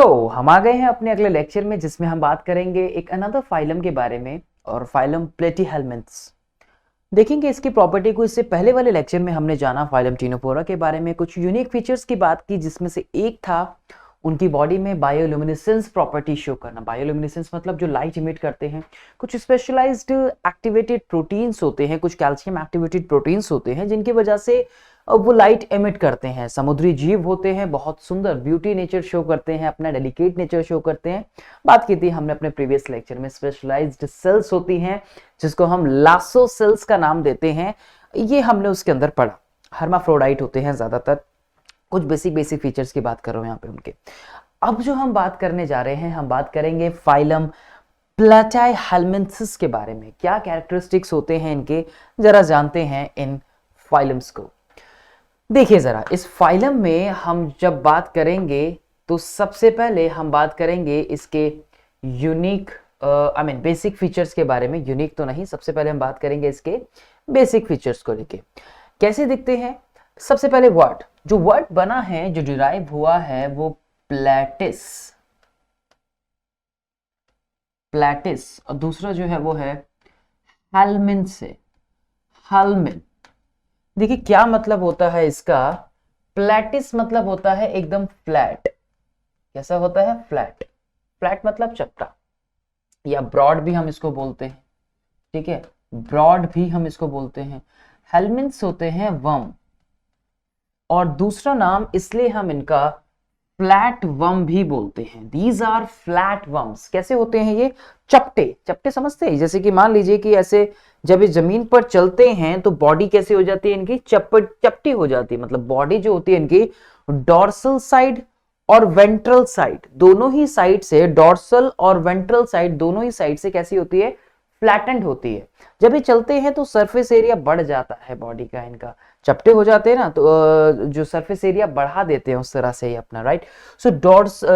हम आ गए हैं अपने अगले लेक्चर में जिसमें हम बात करेंगे एक अनदर फाइलम के बारे में और फाइलम प्लेटीहेल्मिन्थ्स। देखेंगे इसकी प्रॉपर्टी को। इससे पहले वाले लेक्चर में हमने जाना फाइलम टिनोफोरा के बारे में, कुछ यूनिक फीचर्स की बात की जिसमें से एक था उनकी बॉडी में बायोल्यूमिनेसेंस प्रॉपर्टी शो करना। बायोल्यूमिनेसेंस मतलब जो लाइट इमिट करते हैं। कुछ स्पेशलाइज्ड एक्टिवेटेड प्रोटीन्स होते हैं, कुछ कैल्शियम एक्टिवेटेड प्रोटीन्स होते हैं जिनकी वजह से वो लाइट एमिट करते हैं। समुद्री जीव होते हैं, बहुत सुंदर ब्यूटी नेचर शो करते हैं, अपना डेलिकेट नेचर शो करते हैं। बात की थी हमने अपने प्रीवियस लेक्चर में। स्पेशलाइज्ड सेल्स होती हैं जिसको हम लासो सेल्स का नाम देते हैं, ये हमने उसके अंदर पढ़ा। हर्माफ्रोडाइट होते हैं ज्यादातर। कुछ बेसिक फीचर्स की बात कर रहा हूं यहाँ पे उनके। अब जो हम बात करने जा रहे हैं, हम बात करेंगे फाइलम प्लेटीहेल्मिन्थ्स के बारे में। क्या कैरेक्टरिस्टिक्स होते हैं इनके, जरा जानते हैं इन फाइलम्स को। देखिए जरा, इस फाइलम में हम जब बात करेंगे तो सबसे पहले हम बात करेंगे इसके यूनिक बेसिक फीचर्स के बारे में। यूनिक तो नहीं, सबसे पहले हम बात करेंगे इसके बेसिक फीचर्स को लेके कैसे दिखते हैं। सबसे पहले वर्ड, जो वर्ड बना है, जो डिराइव हुआ है वो प्लेटिस और दूसरा जो है वो है हेल्मिन से। हेल्मिन, देखिए क्या मतलब होता है इसका। प्लेटिस मतलब होता है एकदम फ्लैट। कैसा होता है? फ्लैट। फ्लैट मतलब चपटा, या ब्रॉड भी हम इसको बोलते हैं। ठीक है, ब्रॉड भी हम इसको बोलते हैं। हेल्मिन्स होते हैं वर्म, और दूसरा नाम इसलिए हम इनका फ्लैट वर्म भी बोलते हैं। These are flat worms. कैसे होते हैं ये? चपटे। चपटे समझते हैं? जैसे कि मान लीजिए कि ऐसे जब ये जमीन पर चलते हैं तो बॉडी कैसे हो जाती है इनकी? चपटी हो जाती है। मतलब बॉडी जो होती है इनकी डॉर्सल साइड और वेंट्रल साइड, दोनों ही साइड से, डॉर्सल और वेंट्रल साइड दोनों ही साइड से कैसी होती है? फ्लैटेंड होती है। जब ये चलते हैं तो सरफेस एरिया बढ़ जाता है बॉडी का। इनका चपटे हो जाते हैं ना, तो जो सरफेस एरिया बढ़ा देते हैं उस तरह से ही अपना, right. So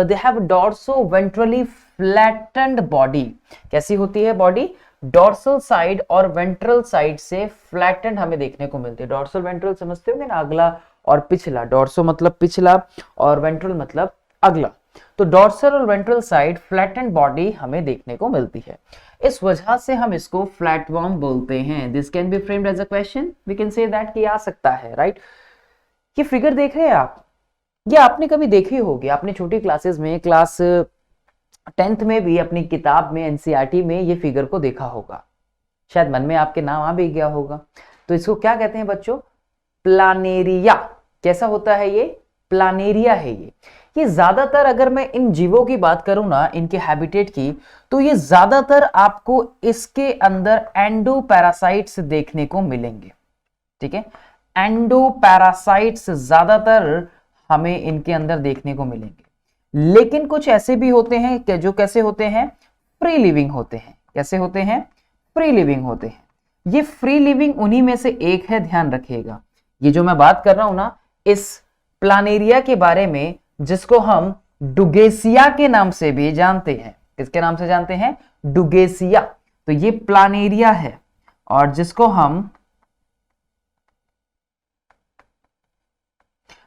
they have dorso ventrally flattened body. कैसी होती है बॉडी? डॉर्सल साइड और वेंट्रल साइड से फ्लैटेंड हमें देखने को मिलती है। डॉर्सल वेंट्रल समझते होंगे ना, अगला और पिछला। डॉर्सो मतलब पिछला और वेंट्रल मतलब अगला। तो डॉर्सल और वेंट्रल साइड फ्लैटेंड बॉडी हमें देखने को मिलती है। इस वजह से हम इसको फ्लैटवर्म बोलते हैं। This can be framed as a question, we can say that कि आ सकता है, राइट। ये फिगर देख रहे हैं आप, ये आपने कभी देखी होगी। आपने छोटी क्लासेस में, क्लास 10th में भी अपनी किताब में, एनसीईआरटी में ये फिगर को देखा होगा। शायद मन में आपके नाम आ भी गया होगा। तो इसको क्या कहते हैं बच्चों? प्लानेरिया। कैसा होता है ये? प्लानेरिया है ये ज्यादातर, अगर मैं इन जीवों की बात करूं ना, इनके हैबिटेट की, तो ये ज्यादातर आपको इसके अंदर एंडोपैरासाइट्स देखने को मिलेंगे। ठीक है, एंडोपैरासाइट्स ज्यादातर हमें इनके अंदर देखने को मिलेंगे। लेकिन कुछ ऐसे भी होते हैं जो कैसे होते हैं? फ्री लिविंग होते हैं। कैसे होते हैं? फ्री लिविंग होते हैं। ये फ्री लिविंग उन्हीं में से एक है, ध्यान रखिएगा। ये जो मैं बात कर रहा हूं ना, इस प्लानेरिया के बारे में, जिसको हम डुगेसिया के नाम से भी जानते हैं। किसके नाम से जानते हैं? डुगेसिया। तो ये प्लानेरिया है, और जिसको हम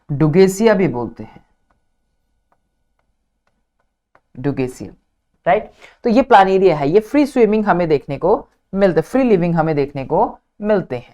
डुगेसिया भी बोलते हैं। Dugesia, right. तो ये प्लानेरिया है। ये फ्री स्विमिंग हमें देखने को मिलते, फ्री लिविंग हमें देखने को मिलते हैं।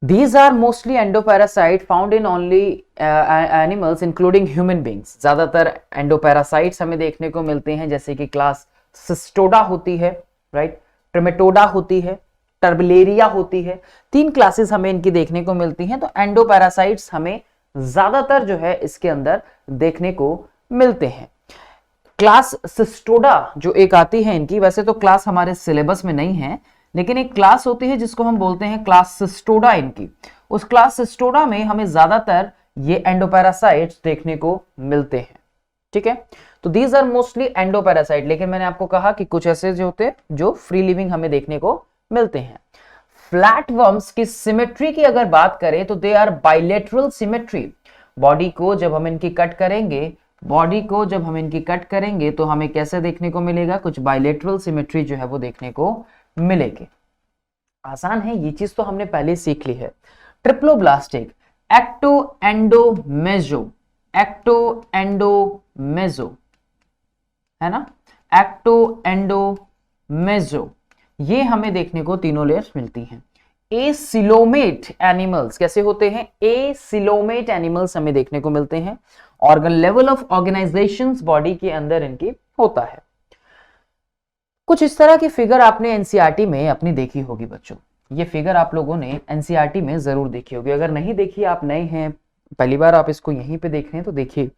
These are mostly endoparasite found in only animals including human beings. ज्यादातर एंडोपैरासाइट्स हमें देखने को मिलते हैं, जैसे कि क्लास सिस्टोडा होती है, राइट, ट्रिमेटोडा होती है, टर्बलेरिया होती है। 3 क्लासेस हमें इनकी देखने को मिलती हैं। तो एंडोपैरासाइट्स हमें ज्यादातर जो है इसके अंदर देखने को मिलते हैं। क्लास सिस्टोडा जो एक आती है इनकी, वैसे तो क्लास हमारे सिलेबस में नहीं है, लेकिन एक क्लास होती है जिसको हम बोलते हैं क्लास सिस्टोडा इनकी। उस क्लास सिस्टोडा में हमें ज्यादातर ये एंडोपैरासाइट्स देखने को मिलते हैं। ठीक है, तो दीज आर मोस्टली एंडोपैरासाइट। लेकिन मैंने आपको कहा कि कुछ ऐसे जो होते हैं जो फ्री लिविंग हमें देखने को मिलते हैं। फ्लैटवर्म्स की सिमेट्री की अगर बात करें तो they are bilateral symmetry. Body को जब हम इनकी कट करेंगे, तो हमें कैसे देखने को मिलेगा? कुछ बाइलेटरल सिमेट्री जो है वो देखने को मिलेगी। आसान है, ये चीज तो हमने पहले सीख ली है। ट्रिप्लोब्लास्टिक, एक्टो एंडो मेजो, है ना, एक्टो, एंडो, मेजो, ये हमें देखने को तीनों लेयर्स मिलती हैं। एसिलोमेट एनिमल्स कैसे होते हैं? एसिलोमेट एनिमल्स हमें देखने को मिलते हैं। Organ level of organisations body के अंदर इनकी होता है। कुछ इस तरह की फिगर आपने एनसीईआरटी में अपनी देखी होगी बच्चों। ये फिगर आप लोगों ने एनसीईआरटी में जरूर देखी होगी। अगर नहीं देखी, आप नए हैं, पहली बार आप इसको यहीं पे देख रहे हैं, तो देखिए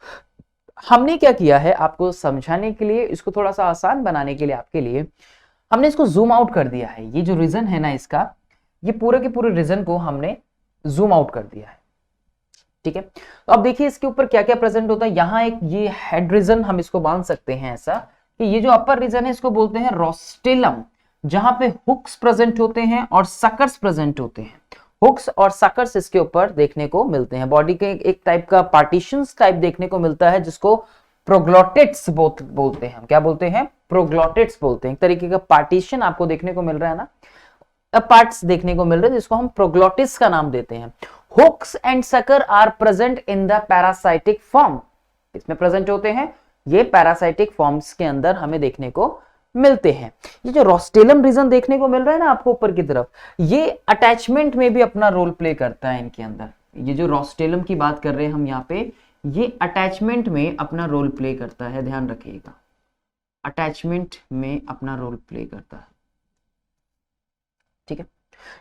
हमने क्या किया है आपको समझाने के लिए, इसको थोड़ा सा आसान बनाने के लिए आपके लिए हमने इसको जूम आउट कर दिया है। ये जो रीजन है ना इसका, ये पूरे के पूरे रीजन को हमने जूम आउट कर दिया है। ठीक है, तो अब देखिए इसके ऊपर क्या क्या प्रेजेंट होता है। यहाँ एक ये हेड रीजन हम इसको बांध सकते हैं ऐसा कि ये जो अपर रीजन है इसको बोलते हैं रोस्टेलम, जहां पे हुक्स प्रेजेंट होते हैं और सकर्स प्रेजेंट होते हैं। हुक्स और सकर्स इसके ऊपर देखने को मिलते हैं। बॉडी के एक टाइप का पार्टीशंस टाइप देखने को मिलता है जिसको प्रोग्लोटिड्स बोलते हैं। हम क्या बोलते हैं? प्रोग्लोटिड्स बोलते हैं। एक तरीके का पार्टीशन आपको देखने को मिल रहा है ना, पार्ट्स देखने को मिल रहे हैं जिसको हम प्रोग्लोटिड्स का नाम देते हैं। Hooks and sucker are present in the parasitic form. इसमें प्रेजेंट होते हैं, ये पैरासाइटिक फॉर्म्स के अंदर हमें देखने को मिलते हैं। ये जो रोस्टेलम रीजन देखने को मिल रहा है ना आपको ऊपर की तरफ, ये अटैचमेंट में भी अपना रोल प्ले करता है इनके अंदर। ये जो रोस्टेलम की बात कर रहे हैं हम यहाँ पे, ये अटैचमेंट में अपना रोल प्ले करता है, ध्यान रखिएगा, अटैचमेंट में अपना रोल प्ले करता है। ठीक है,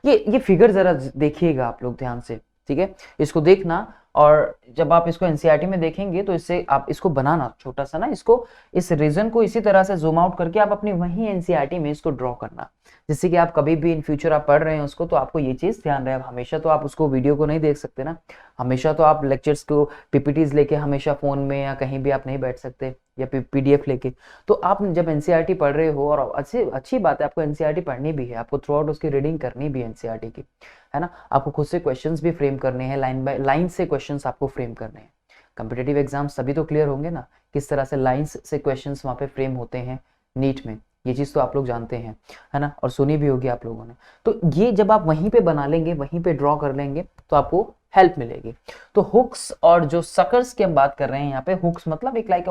ये फिगर जरा देखिएगा आप लोग ध्यान से। ठीक है, इसको देखना, और जब आप इसको एनसीईआरटी में देखेंगे तो इससे आप इसको बनाना छोटा सा ना, इसको इस रीजन को इसी तरह से जूम आउट करके आप अपनी वही एनसीईआरटी में इसको ड्रॉ करना, जिससे कि आप कभी भी इन फ्यूचर आप पढ़ रहे हैं उसको तो आपको ये चीज ध्यान रहे। हमेशा तो आप उसको वीडियो को नहीं देख सकते ना, हमेशा तो आप लेक्चर्स को पीपीटीज लेके हमेशा फोन में या कहीं भी आप नहीं बैठ सकते, या पीडीएफ लेके। तो आप जब एनसीईआरटी पढ़ रहे हो, और अच्छी बात है आपको एनसीईआरटी पढ़नी भी है, आपको थ्रू आउट उसकी रीडिंग करनी भी है एनसीईआरटी की, है ना। आपको खुद से क्वेश्चंस भी फ्रेम करने हैं, लाइन बाय लाइन से क्वेश्चंस आपको फ्रेम करने हैं। कॉम्पिटिटिव एग्जाम्स सभी तो क्लियर होंगे ना, किस तरह से लाइंस से क्वेश्चंस वहाँ पे फ्रेम होते हैं नीट में, ये चीज़ तो आप लोग जानते हैं, है ना, और सुनी भी होगी आप लोगों ने। तो ये जब आप वहीं पे बना लेंगे, वहीं पे ड्रॉ कर लेंगे, तो आपको हेल्प मिलेगी। तो हुक्स और जो सकर्स की हम बात कर रहे हैं यहाँ पे, हुक्स मतलब एक लाइक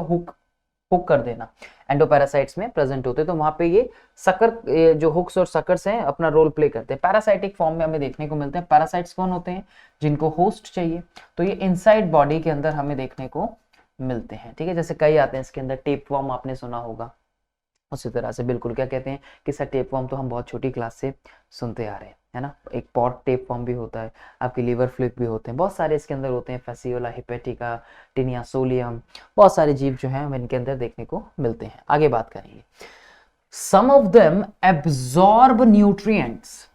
हुक कर देना, एंडोपैरासाइट्स में प्रेजेंट होते हैं। तो वहां पे ये सकर, जो हुक्स और सकर्स हैं अपना रोल प्ले करते हैं। पैरासाइटिक फॉर्म में हमें देखने को मिलते हैं। पैरासाइट्स कौन होते हैं? जिनको होस्ट चाहिए, तो ये इनसाइड बॉडी के अंदर हमें देखने को मिलते हैं। ठीक है, जैसे कई आते हैं इसके अंदर, टेपवर्म आपने सुना होगा, उसी तरह से बिल्कुल क्या कहते हैं कि सर टेपवर्म तो हम बहुत छोटी क्लास से सुनते आ रहे हैं, है ना। एक पॉट टेपवर्म भी होता है, आपके लीवर फ्लिप भी होते हैं, बहुत सारे इसके अंदर होते हैं, फैसियोला, हिपेटिका, टिनिया सोलियम, बहुत सारे जीव जो हैं इनके अंदर देखने को मिलते हैं। आगे बात करेंगे। Some of them absorb nutrients,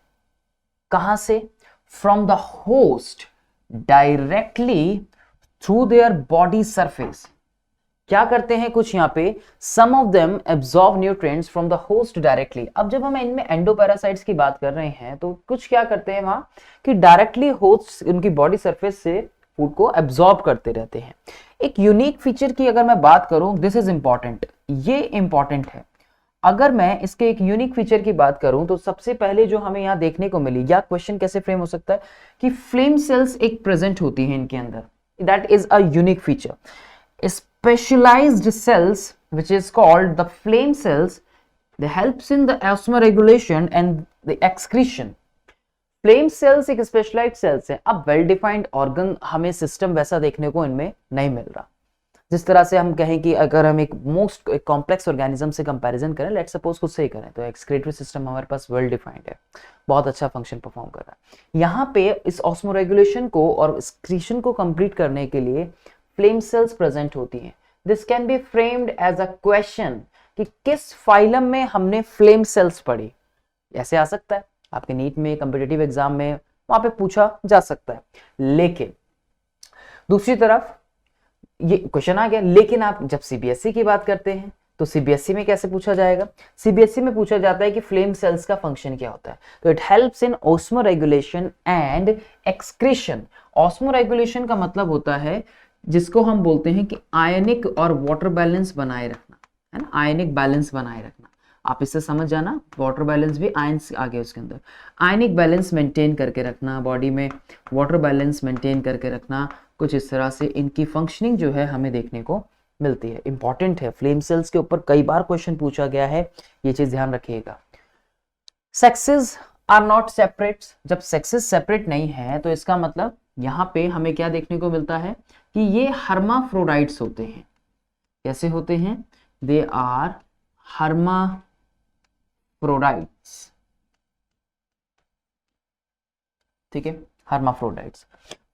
कहां से? From the host directly through their body surface. क्या करते हैं कुछ यहाँ पे, some of them absorb nutrients from the host directly. अब जब हम इनमें एंडोपैरासाइट्स की बात कर रहे हैं तो कुछ क्या करते हैं वहां कि डायरेक्टली होस्ट उनकी बॉडी सरफेस से फूड को एब्जॉर्ब करते रहते हैं। एक यूनिक फीचर की अगर मैं बात करूं, दिस इज इंपॉर्टेंट, ये इंपॉर्टेंट है। अगर मैं इसके एक यूनिक फीचर की बात करूं तो सबसे पहले जो हमें यहां देखने को मिली, या क्वेश्चन कैसे फ्रेम हो सकता है कि फ्लेम सेल्स एक प्रेजेंट होती है इनके अंदर, that is a unique feature. Specialized cells which is called the flame cells, they helps in the osmoregulation and the excretion. Flame cells एक स्पेशलाइज्ड सेल्स है। अब वेल डिफाइंड ऑर्गन हमें system वैसा देखने को इनमें नहीं मिल रहा। जिस तरह से हम कहें कि अगर हम एक मोस्ट कॉम्प्लेक्स ऑर्गेनिज्म से कंपैरिजन करें, लेट्स सपोज खुद से ही करें, तो एक्सक्रीटरी सिस्टम हमारे पास वेल डिफाइंड है, बहुत अच्छा फंक्शन परफॉर्म कर रहा है। यहाँ पे इस ऑस्मोरेगुलेशन को और एक्सक्रीशन को कंप्लीट करने के लिए फ्लेम सेल्स प्रेजेंट होती हैं। This can be framed as a question कि किस फाइलम में हमने फ्लेम सेल्स पढ़ी। ऐसे आ सकता है आपके नीट में, कॉम्पिटिटिव एग्जाम में, वहां पे पूछा जा सकता है। लेकिन दूसरी तरफ ये क्वेश्चन आ गया, लेकिन आप जब सीबीएसई की बात करते हैं तो सीबीएसई में कैसे पूछा जाएगा? सीबीएसई में पूछा जाता है कि फ्लेम सेल्स का फंक्शन क्या होता है। तो it helps in osmoregulation and excretion. Osmoregulation का मतलब होता है जिसको हम बोलते हैं कि आयनिक और वाटर बैलेंस बनाए रखना, है ना, आयनिक बैलेंस बनाए रखना। आप इससे समझ जाना, वाटर बैलेंस भी आयंस आ गए उसके अंदर। आयनिक बैलेंस मेंटेन करके रखना, बॉडी में वाटर बैलेंस मेंटेन करके रखना, कुछ इस तरह से इनकी फंक्शनिंग जो है हमें देखने को मिलती है। इंपॉर्टेंट है, फ्लेम सेल्स के ऊपर कई बार क्वेश्चन पूछा गया है, ये चीज ध्यान रखिएगा। सेक्सेस आर नॉट सेपरेट, जब सेक्सेस सेपरेट नहीं है तो इसका मतलब यहां पे हमें क्या देखने को मिलता है कि ये हर्माफ्रोडाइट्स होते हैं। कैसे होते हैं? दे आर हर्माफ्रोडाइट्स, ठीक है, हर्माफ्रोडाइट्स।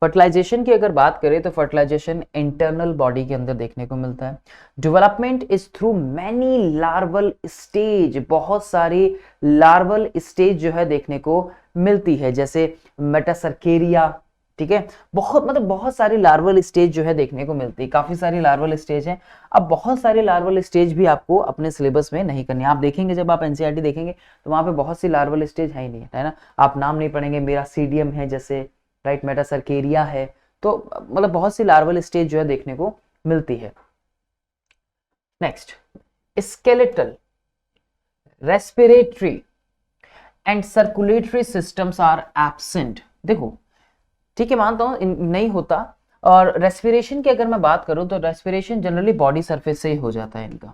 फर्टिलाइजेशन की अगर बात करें तो फर्टिलाइजेशन इंटरनल बॉडी के अंदर देखने को मिलता है। Development is through many larval stage, बहुत सारी लार्वल स्टेज जो है देखने को मिलती है, जैसे मेटासर्केरिया, ठीक है, बहुत सारी लार्वल स्टेज जो है देखने को मिलती है। काफी सारी लार्वल स्टेज है। अब बहुत सारी लार्वल स्टेज भी आपको अपने सिलेबस में नहीं करनी, आप देखेंगे जब आप एनसीईआरटी देखेंगे तो वहां पे बहुत सी लार्वल स्टेज है ही नहीं, है ना, आप नाम नहीं पढ़ेंगे, मेरा सीडियम है जैसे, राइट, मेटासर्केरिया है, तो मतलब बहुत सी लार्वल स्टेज जो है देखने को मिलती है। Next, skeletal, respiratory and circulatory systems are absent. देखो, ठीक है, मानता हूं नहीं होता। और रेस्पिरेशन की अगर मैं बात करूं तो रेस्पिरेशन जनरली बॉडी सरफेस से ही हो जाता है इनका।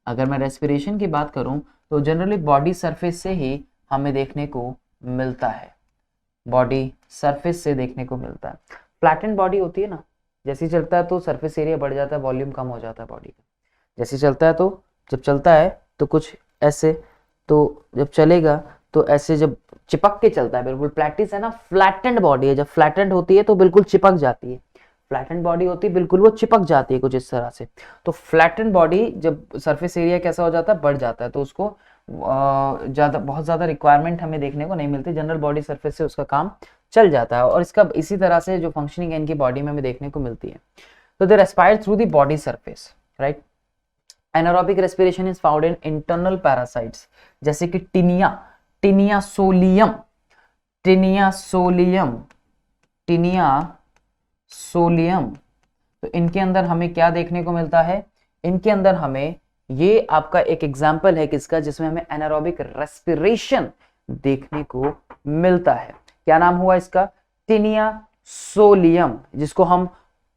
अगर मैं रेस्पिरेशन की बात करूं तो जनरली बॉडी सरफेस से ही हमें देखने को मिलता है, बॉडी सरफेस से देखने को मिलता है। फ्लैटेंड बॉडी होती है ना, जैसे चलता है तो सरफेस एरिया बढ़ जाता है, वॉल्यूम कम हो जाता है बॉडी का। जैसे चलता है तो जब चलता है तो कुछ ऐसे, तो जब चलेगा तो ऐसे जब चिपक के चलता है, बिल्कुल प्लैटिस है ना, फ्लैटेंड बॉडी है, जब फ्लैटेंड होती है तो बिल्कुल चिपक जाती है, फ्लैटेंड बॉडी होती है बिल्कुल वो चिपक जाती है कुछ इस तरह से। तो फ्लैटेंड बॉडी जब सरफेस एरिया कैसा हो जाता है, बढ़ जाता है, तो उसको बहुत ज्यादा रिक्वायरमेंट हमें देखने को नहीं मिलती, जनरल बॉडी सरफेस से उसका काम चल जाता है। और इसका इसी तरह से जो फंक्शनिंग है इनकी बॉडी में हमें देखने को मिलती है। तो they respire through the body surface, right. Anaerobic respiration is found in internal parasites, जैसे कि Taenia, Taenia solium, Taenia solium, Taenia solium. तो इनके अंदर हमें क्या देखने को मिलता है? इनके अंदर हमें, ये आपका एक एग्जाम्पल है किसका, जिसमें हमें एनारोबिक रेस्पिरेशन देखने को मिलता है। क्या नाम हुआ इसका? टिनिया सोलियम, जिसको हम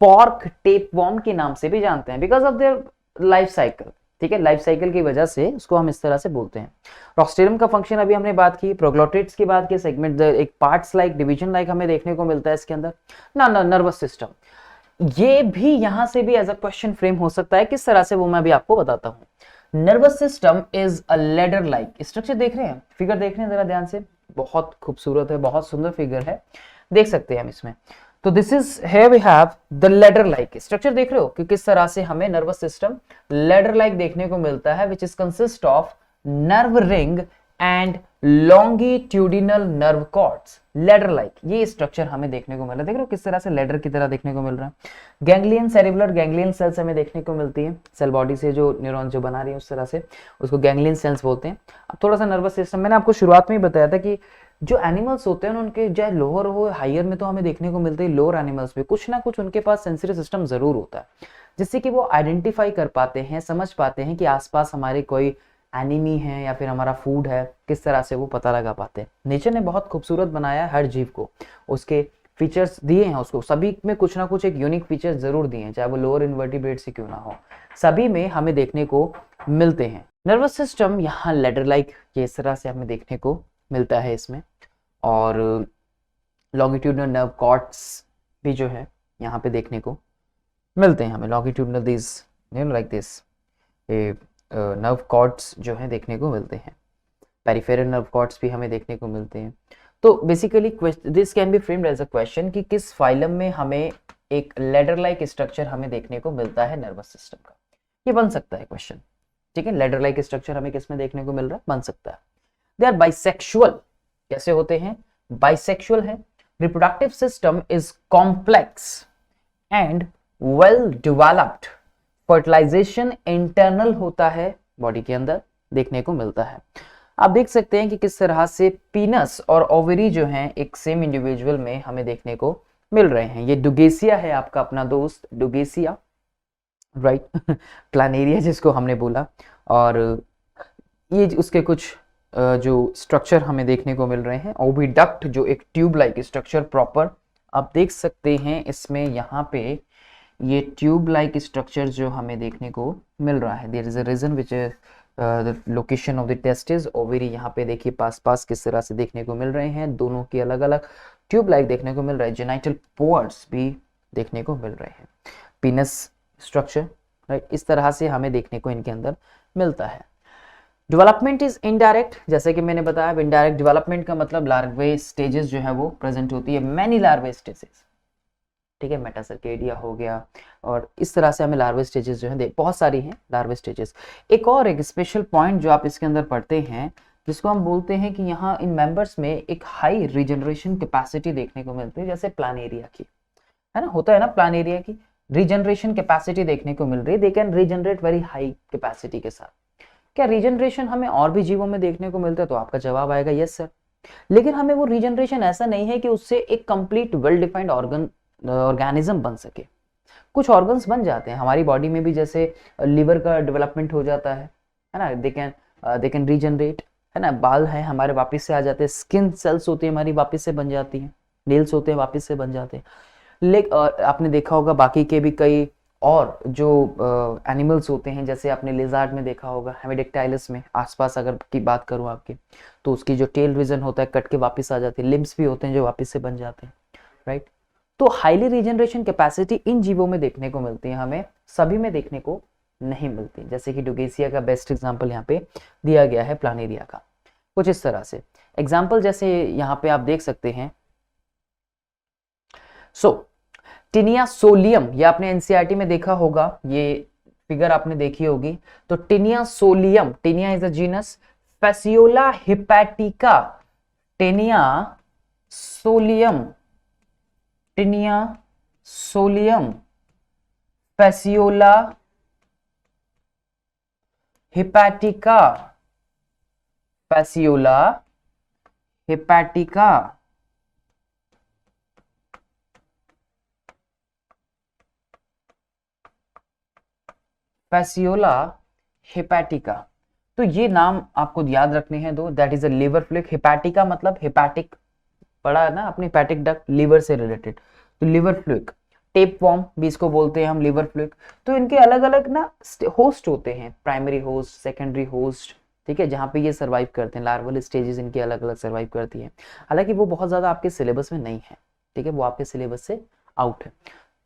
पॉर्क टेपवॉर्म के नाम से भी जानते हैं, because of their life cycle, ठीक है, लाइफ साइकिल की वजह से उसको हम इस तरह से बोलते हैं। रोस्टेरियम का फंक्शन अभी हमने बात की, प्रोग्लोटिड्स की बात की, सेगमेंट एक पार्ट्स लाइक डिवीजन लाइक हमें देखने को मिलता है इसके अंदर ना। नर्वस सिस्टम, ये भी यहां से भी एज अ क्वेश्चन फ्रेम हो सकता है, किस तरह से वो मैं भी आपको बताता हूं। Nervous system is a ladder like structure, देख रहे हैं फिगर, देख रहे हैं जरा ध्यान से, बहुत खूबसूरत है, बहुत सुंदर फिगर है, देख सकते हैं हम इसमें। तो this is here we have the ladder like structure, देख रहे हो कि किस तरह से हमें नर्वस सिस्टम लेडर लाइक देखने को मिलता है, which is consist of nerve ring and longitudinal nerve cords. Ladder like ये स्ट्रक्चर हमें देखने को मिल रहा है, देख रहे हो किस तरह से लेडर की तरह देखने को मिल रहा है। गैंग्लियन सेरिबुलर गैंग्लियन सेल्स हमें देखने को मिलती है, सेल बॉडी से जो न्यूरॉन जो बना रही है उस तरह से उसको गैंग्लियन सेल्स बोलते हैं। अब थोड़ा सा नर्वस सिस्टम, मैंने आपको शुरुआत में ही बताया था कि जो एनिमल्स होते हैं उनके चाहे लोअर हो हायर में तो हमें देखने को मिलते हैं, लोअर एनिमल्स में कुछ ना कुछ उनके पास सेंसरी सिस्टम जरूर होता है, जिससे कि वो आइडेंटिफाई कर पाते हैं, समझ पाते हैं कि आसपास हमारे कोई एनिमी है या फिर हमारा फूड है, किस तरह से वो पता लगा पाते हैं। नेचर ने बहुत खूबसूरत बनाया है हर जीव को, उसके फीचर्स दिए हैं उसको, सभी में कुछ ना कुछ एक यूनिक फीचर्स जरूर दिए हैं, चाहे वो लोअर इन्वर्टिब्रेट से क्यों ना हो, सभी में हमें देखने को मिलते हैं। नर्वस सिस्टम यहाँ लेडर लाइक ये इस तरह से हमें देखने को मिलता है इसमें, और लॉन्गिट्यूडनल नर्व कॉर्ड्स भी जो है यहाँ पे देखने को मिलते हैं हमें, longitudinal this like this nerve cords जो है देखने को मिलते हैं, पेरिफेरल नर्व कॉर्ड्स भी हमें देखने को मिलते हैं। तो basically this can be framed as a question कि किस फाइलम में हमें एक लेडर लाइक स्ट्रक्चर हमें देखने को मिलता है नर्वस सिस्टम का, ये बन सकता है क्वेश्चन, ठीक है। लेडर लाइक स्ट्रक्चर हमें किस में देखने को मिल रहा है, बन सकता है। दे आर बाइसेक्सुअल, कैसे होते हैं? बाइसेक्सुअल है। Reproductive system is complex and well developed, fertilization internal होता है बॉडी के अंदर देखने को मिलता है। आप देख सकते हैं कि किस तरह से पीनस और ओवरी जो हैं एक सेम इंडिविजुअल में हमें देखने को मिल रहे हैं। ये डुगेसिया है आपका अपना दोस्त डुगेसिया, राइट, प्लानेरिया जिसको हमने बोला, और ये उसके कुछ जो स्ट्रक्चर हमें देखने को मिल रहे हैं। ओविडक्ट जो एक ट्यूब लाइक स्ट्रक्चर प्रॉपर आप देख सकते हैं इसमें, यहाँ पे ये ट्यूब लाइक स्ट्रक्चर जो हमें देखने को मिल रहा है, there is a region which the location of the testis, ovary यहाँ पे देखिए पास पास किस तरह से देखने को मिल रहे हैं, दोनों की अलग अलग ट्यूब लाइक देखने को मिल रहा है, जेनाइटल पोर्स भी देखने को मिल रहे हैं, पीनस स्ट्रक्चर, राइट, इस तरह से हमें देखने को इनके अंदर मिलता है। डेवलपमेंट इज इनडायरेक्ट, जैसे कि मैंने बताया इनडायरेक्ट डेवलपमेंट का मतलब लार्वे स्टेजेस जो है वो प्रेजेंट होती है, मैनी लार्वे स्टेजेस, ठीक है, मेटासर्केडिया हो गया, और इस तरह से हमें लार्वे स्टेजेस जो है बहुत सारी हैं लार्वे स्टेजेस। एक स्पेशल पॉइंट जो आप इसके अंदर पढ़ते हैं जिसको हम बोलते हैं कि यहाँ इन मेंबर्स में एक हाई रीजनरेशन कैपेसिटी देखने को मिलती है, जैसे प्लानेरिया की, है ना, होता है ना, प्लानेरिया की रीजनरेशन कैपेसिटी देखने को मिल रही है, they can regenerate very high capacity के साथ। क्या रीजनरेशन हमें और भी जीवों में देखने को मिलता है? तो आपका जवाब आएगा यस सर, लेकिन हमें वो रीजनरेशन ऐसा नहीं है कि उससे एक कंप्लीट वेल डिफाइंड ऑर्गेनिज्म बन सके। कुछ ऑर्गन्स बन जाते हैं हमारी बॉडी में भी, जैसे लिवर का डेवलपमेंट हो जाता है ना, दे कैन रीजनरेट, है ना, बाल है हमारे वापस से आ जाते हैं, स्किन सेल्स होती है हमारी वापस से बन जाती हैं, नेल्स होते हैं वापस से बन जाते हैं। आपने देखा होगा बाकी के भी कई और जो एनिमल्स होते हैं, जैसे आपने लिजार्ड में देखा होगा, हेमिडेक्टाइलस में आसपास अगर की बात करूं आपके, तो उसकी जो टेल रीजन होता है कट के वापस आ जाती है, लिम्स भी होते हैं जो वापस से बन जाते हैं, राइट। तो हाईली रीजनरेशन कैपेसिटी इन जीवों में देखने को मिलती है, हमें सभी में देखने को नहीं मिलती, जैसे कि डुगेसिया का बेस्ट एग्जाम्पल यहाँ पे दिया गया है, प्लानेरिया का कुछ इस तरह से एग्जाम्पल जैसे यहाँ पे आप देख सकते हैं। टिनिया सोलियम, ये आपने एनसीईआरटी में देखा होगा, ये फिगर आपने देखी होगी। तो Taenia solium, Taenia is a genus, Fasciola hepatica, Taenia solium, Taenia solium, Fasciola hepatica, Fasciola hepatica, Fasciola hepatica. तो ये नाम आपको याद रखने हैं दो, that is a liver fluid, hepatica मतलब हिपैटिक, पढ़ा है ना अपने, हिपैटिक डक्ट, लिवर से रिलेटेड, तो लिवर फ्लूइड, टेप वॉर्म भी इसको बोलते हैं हम, लिवर फ्लूइड। तो इनके अलग अलग ना होस्ट होते हैं, प्राइमरी होस्ट, सेकेंडरी होस्ट, ठीक है, जहाँ पे ये सर्वाइव करते हैं, लार्वल स्टेजेस इनकी अलग अलग सर्वाइव करती है, हालांकि वो बहुत ज्यादा आपके सिलेबस में नहीं है, ठीक है, वो आपके सिलेबस से आउट है,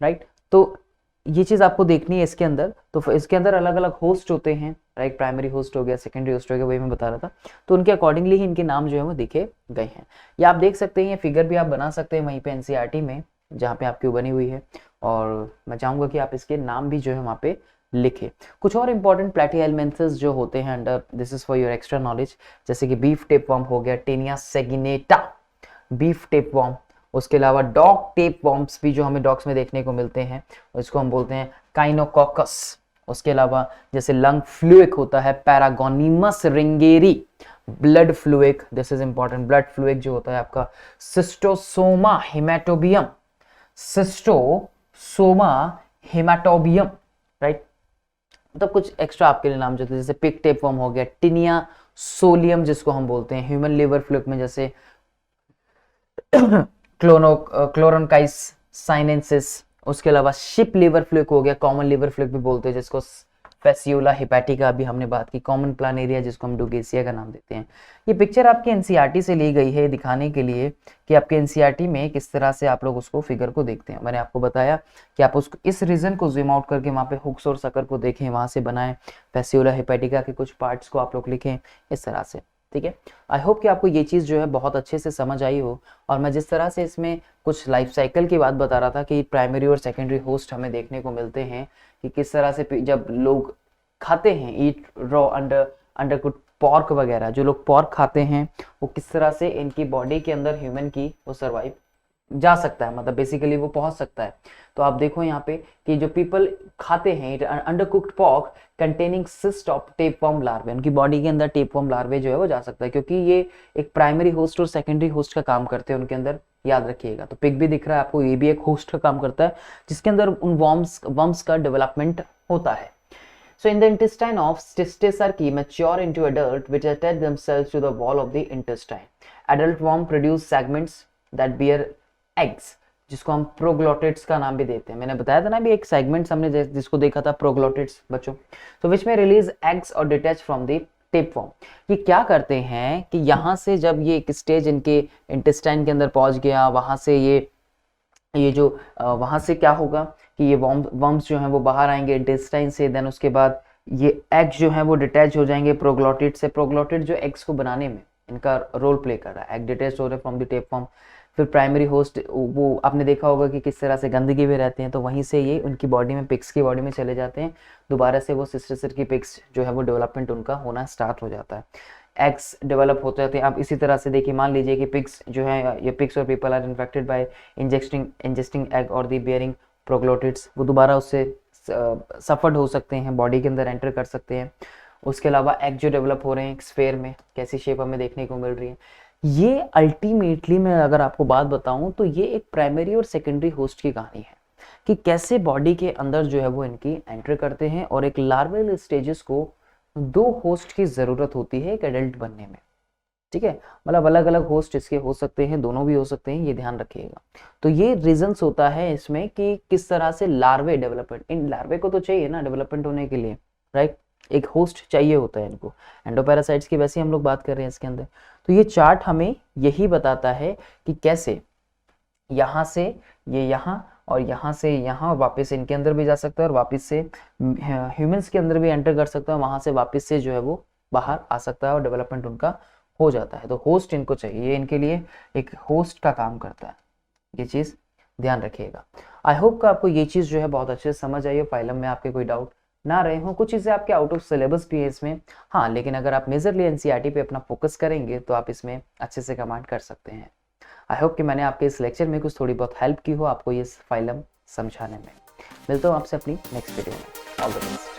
राइट। तो ये चीज आपको देखनी है इसके अंदर, तो इसके अंदर अलग अलग होस्ट होते हैं, राइट, प्राइमरी होस्ट हो गया, सेकेंडरी होस्ट हो गया, वही मैं बता रहा था, तो उनके अकॉर्डिंगली ही इनके नाम जो है वो लिखे गए हैं। ये आप देख सकते हैं, ये फिगर भी आप बना सकते हैं वहीं पे एनसीईआरटी में जहाँ पे आपकी बनी हुई है, और मैं चाहूंगा कि आप इसके नाम भी जो है वहाँ पे लिखे। कुछ और इंपॉर्टेंट प्लैटिहेल्मिन्थस जो होते हैं under, this is for your extra knowledge, जैसे कि बीफ टेपवर्म हो गया, टेनिया सेगिनेटा, बीफ टेपवर्म, उसके अलावा डॉग टेप वॉर्म्स भी जो हमें डॉग्स में देखने को मिलते हैं, उसको हम बोलते हैं काइनोकॉकस। उसके अलावा जैसे लंग फ्लूइक होता है, Paragonimus ringeri, blood fluke, this is important, blood fluke जो होता है आपका Schistosoma haematobium, Schistosoma haematobium, right. मतलब कुछ एक्स्ट्रा आपके लिए नाम जो थे, जैसे पिक टेप वॉर्म हो गया, टिनिया सोलियम जिसको हम बोलते हैं, ह्यूमन लिवर फ्लूइक में जैसे क्लोरोनकाइस साइनेंसिस, उसके अलावा शिप लिवर फ्लूइक हो गया, कॉमन लिवर फ्लूइक भी बोलते हैं, जिसको फैसियोला हिपैटिका अभी हमने बात की, कॉमन प्लानेरिया जिसको हम डुगेसिया का नाम देते हैं। ये पिक्चर आपकी एनसीईआरटी से ली गई है दिखाने के लिए कि आपके एनसीईआरटी में किस तरह से आप लोग उसको फिगर को देखते हैं। मैंने आपको बताया कि आप उसको इस रीजन को जूम आउट करके वहाँ पे हुक्स और सकर को देखें, वहाँ से बनाएं, फैसियोला हिपैटिका के कुछ पार्ट्स को आप लोग लिखें इस तरह से, ठीक है। आई होप कि आपको ये चीज़ जो है बहुत अच्छे से समझ आई हो, और मैं जिस तरह से इसमें कुछ लाइफ साइकिल की बात बता रहा था कि प्राइमरी और सेकेंडरी होस्ट हमें देखने को मिलते हैं, कि किस तरह से जब लोग खाते हैं, ईट रॉ अंडर कुड पॉर्क वगैरह, जो लोग पॉर्क खाते हैं वो किस तरह से इनकी बॉडी के अंदर ह्यूमन की वो सर्वाइव जा सकता है, मतलब बेसिकली वो पहुंच सकता है। तो आप देखो यहाँ पे कि जो पीपल खाते हैं undercooked pork containing cyst of tapeworm larvae, उनकी बॉडी के अंदर टेपवर्म लार्वे जो है वो जा सकता है, क्योंकि ये एक प्राइमरी होस्ट और सेकेंडरी होस्ट का काम करते हैं उनके अंदर, याद रखिएगा। तो पिग भी दिख रहा है आपको, ये भी एक होस्ट का काम करता है जिसके अंदर उन वर्म्स का डेवलपमेंट होता है। So in the intestine of Cystosarchy mature into adult which attach themselves to the wall of the intestine. Adult worm produce segments that bear eggs. जिसको हम प्रोग्लोटिड्स का नाम भी देते हैं। मैंने बताया था ना भी एक सेगमेंट हमने जिसको देखा था प्रोग्लोटिड्स बच्चों। तो विच में रिलीज एग्स और detach from the tape form. ये क्या करते हैं कि यहाँ से जब ये एक स्टेज इनके इंटेस्टाइन के अंदर पहुंच गया, वहां से ये जो वहां से क्या होगा कि ये वर्म्स जो हैं वो बाहर आएंगे इंटेस्टाइन से, देन उसके बाद ये एग्स जो हैं वो डिटैच हो जाएंगे प्रोग्लोटिड से। प्रोग्लोटिड जो एग्स को बनाने में इनका रोल प्ले कर रहा है, एग डिटैच हो रहे फ्रॉम द टेप फॉर्म। फिर प्राइमरी होस्ट, वो आपने देखा होगा कि किस तरह से गंदगी में रहते हैं, तो वहीं से ये उनकी बॉडी में, पिग्स की बॉडी में चले जाते हैं, दोबारा से वो सिस्टर सेल की पिग्स जो है वो डेवलपमेंट उनका होना स्टार्ट हो जाता है, एग्स डेवलप होते रहते हैं। आप इसी तरह से देखिए, मान लीजिए कि पिग्स जो है, ये पिग्स और people are infected by ingesting egg और दी बियरिंग प्रोग्लोटिड्स, वो दोबारा उससे सफर्ड हो सकते हैं, बॉडी के अंदर एंटर कर सकते हैं। उसके अलावा एग जो डेवलप हो रहे हैं स्फेयर में, कैसी शेप हमें देखने को मिल रही है, ये अल्टीमेटली मैं अगर आपको बात बताऊं तो ये एक प्राइमरी और सेकेंडरी होस्ट की कहानी है कि कैसे बॉडी के अंदर जो है वो इनकी एंटर करते हैं। और एक लार्वल स्टेजेस को 2 होस्ट की जरूरत होती है एक एडल्ट बनने में, ठीक है। मतलब अलग अलग होस्ट इसके हो सकते हैं, दोनों भी हो सकते हैं, ये ध्यान रखिएगा। तो ये रीजंस होता है इसमें कि किस तरह से लार्वे डेवलपमेंट, इन लार्वे को तो चाहिए ना डेवलपमेंट होने के लिए, राइट, एक होस्ट चाहिए होता है इनको। एंडोपैरासाइट्स की वैसे हम लोग बात कर रहे हैं इसके अंदर। तो ये चार्ट हमें यही बताता है कि कैसे यहाँ से ये यहाँ और यहाँ से यहाँ वापस इनके अंदर भी जा सकता है और वापस से ह्यूमंस के अंदर भी एंटर कर सकता है, वहां से वापस से जो है वो बाहर आ सकता है और डेवलपमेंट उनका हो जाता है। तो होस्ट इनको चाहिए, ये इनके लिए एक होस्ट का काम करता है, ये चीज ध्यान रखिएगा। आई होप कि आपको ये चीज जो है बहुत अच्छे से समझ आई हो, फाइलम में आपके कोई डाउट ना रहे हो। कुछ चीजें आपके आउट ऑफ सिलेबस भी है इसमें, हाँ, लेकिन अगर आप मेजरली एनसीईआरटी पे अपना फोकस करेंगे तो आप इसमें अच्छे से कमांड कर सकते हैं। आई होप कि मैंने आपके इस लेक्चर में कुछ थोड़ी बहुत हेल्प की हो आपको ये फाइलम समझाने में। मिलता हूँ आपसे अपनी नेक्स्ट वीडियो में। All the best.